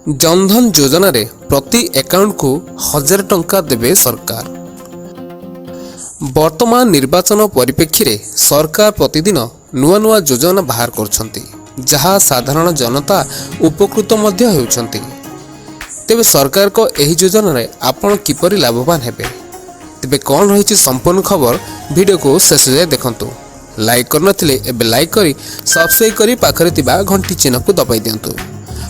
जनधन योजना रे प्रति अकाउंट को 1000 टंका देवे सरकार। वर्तमान निर्वाचन परिप्रेक्षी रे सरकार प्रतिदिन नुआ नुआ योजना बाहर करछंती, जहाँ साधारण जनता उपकृत मध्य हेउछंती। तेबे सरकार को एही योजना रे आपण किपरि लाभवान हेबे, तेबे कौन रही संपूर्ण खबर वीडियो को शेष जाए देखंतु। लाइक करनथिले एबे लाइक करी सब्सक्राइब करी पाखरे तिबा घंटी चिन्ह को दबाई दियंतु।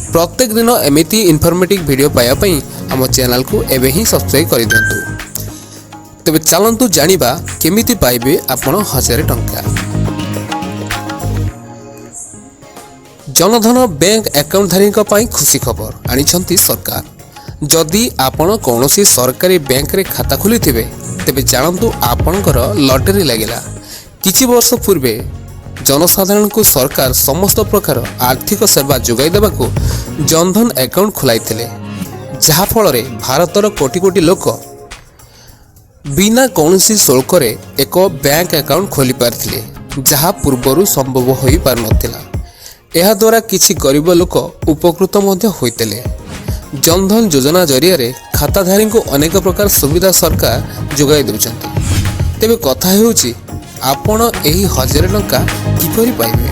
प्रत्येक दिन एमिति इनफॉर्मेटिव वीडियो पाया पई हम चैनल को एबे ही सब्सक्राइब कर दियंतु। तेबे चलंतु जानिबा केमिति पाइबे आपण 1000 टंका। जनधन बैंक अकाउंट धारी पई खुशी खबर आनिछंती सरकार। जदि आपण कौनसी सरकारी बैंक रे खाता खोलिथिबे तेबे जानंतु आपणकर लॉटरी लागेला। किछि वर्ष पूर्वे जनसाधारण को सरकार समस्त प्रकार आर्थिक सेवा जोगाई देबाकू जनधन अकाउंट खोलाइथिले, जहा फल रे भारतर कोटी कोटी लोक बिना कौनसी शुल्क रे एक बैंक अकाउंट खोली पारथिले, जहा पूर्वरु संभव होई पार नथिला। एहा द्वारा किछि गरीब लोक उपकृत मध्य होइतेले। जनधन योजना जरिया रे खाताधारी को अनेक प्रकार सुविधा सरकार जोगाई देउछंती। तेबे कथा हेउछि आपण एही 1000 टंका किपरि पाइबे।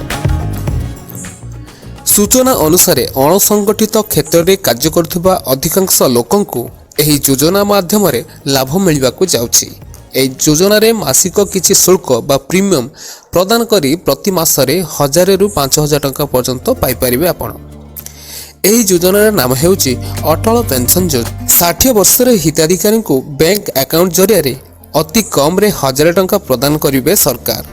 सूचना अनुसार अणसंगठित क्षेत्र में कार्य करुवा अधिकांश लोकंकु एही योजना माध्यम रे लाभ मिलवाकू जाउछि। एही योजना रे मासिक किछि शुल्क बा प्रीमियम प्रदान करी प्रति मासरे 1000 रु 5000 टंका पर्यंत पाई परिबे आपण। एही योजनार नाम हेउछि अटल पेंशन योजना। 60 वर्ष रे हिताधिकारी को बैंक अकाउंट जरिया रे अति कम रे 1000 टंका प्रदान करिवे सरकार।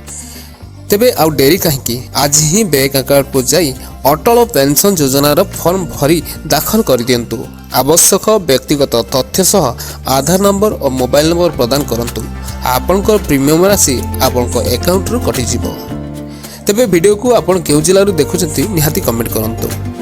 तेबे आउ डेरी कहीं आज ही बैंक अकाउंट को जाई अटल पेंशन योजनार फॉर्म भरी दाखल कर दियंतु। आवश्यक व्यक्तिगत तथ्य सह आधार नंबर और मोबाइल नंबर प्रदान करंतु। आपनकर प्रीमियम राशि आपनकर अकाउंट रु कटि जिवो। तेबे वीडियो को आपन केउ जिल्ला रु देखुचंती निहाती कमेंट करंतु।